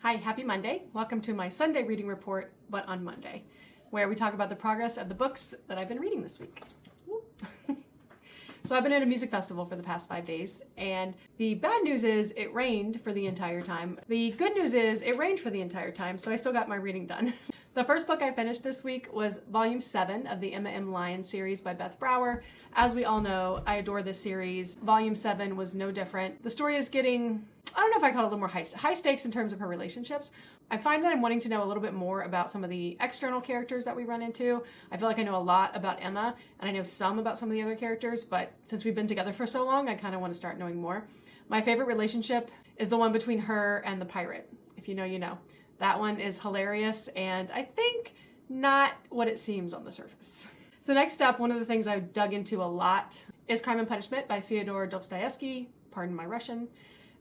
Hi, happy Monday. Welcome to my Sunday reading report, but on Monday, where we talk about the progress of the books that I've been reading this week. So I've been at a music festival for the past 5 days, and the bad news is it rained for the entire time. The good news is it rained for the entire time, so I still got my reading done. The first book I finished this week was Volume 7 of the Emma M. Lyons series by Beth. As we all know, I adore this series. Volume 7 was no different. The story is getting, I don't know if I call it a little more high stakes in terms of her relationships. I find that I'm wanting to know a little bit more about some of the external characters that we run into. I feel like I know a lot about Emma, and I know some about some of the other characters, but since we've been together for so long, I kind of want to start knowing more. My favorite relationship is the one between her and the pirate. If you know, you know. That one is hilarious, and I think not what it seems on the surface. So next up, one of the things I've dug into a lot is Crime and Punishment by Fyodor Dostoyevsky. Pardon my Russian.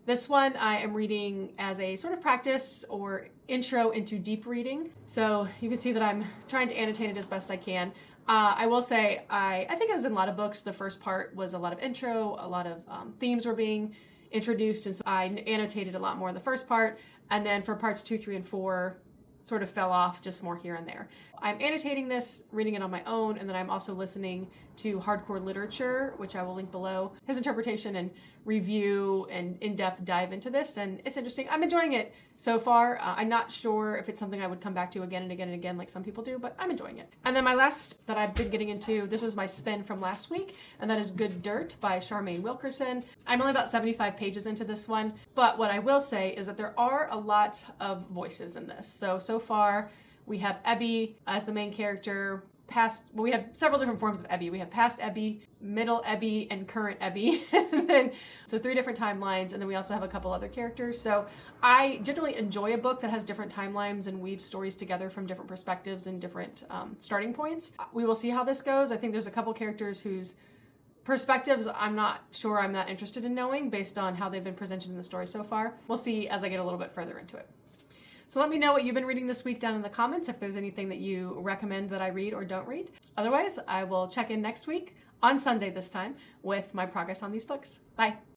This one I am reading as a sort of practice or intro into deep reading. So you can see that I'm trying to annotate it as best I can. I will say, I think as in a lot of books, the first part was a lot of intro, a lot of themes were being introduced, and so I annotated a lot more in the first part, and then for parts 2, 3, and 4, sort of fell off just more here and there. I'm annotating this, reading it on my own, and then I'm also listening to Hardcore Literature, which I will link below, his interpretation and review and in-depth dive into this, and it's interesting. I'm enjoying it so far. I'm not sure if it's something I would come back to again and again and again like some people do, but I'm enjoying it. And then my last that I've been getting into, this was my spin from last week, and that is Good Dirt by Charmaine Wilkerson. I'm only about 75 pages into this one, but what I will say is that there are a lot of voices in this. So far, we have Ebby as the main character. We have several different forms of Ebby. We have past Ebby, middle Ebby, and current Ebby. So 3 different timelines, and then we also have a couple other characters. So I generally enjoy a book that has different timelines and weaves stories together from different perspectives and different starting points. We will see how this goes. I think there's a couple characters whose perspectives I'm not sure I'm that interested in knowing based on how they've been presented in the story so far. We'll see as I get a little bit further into it. So let me know what you've been reading this week down in the comments, if there's anything that you recommend that I read or don't read. Otherwise, I will check in next week, on Sunday this time, with my progress on these books. Bye.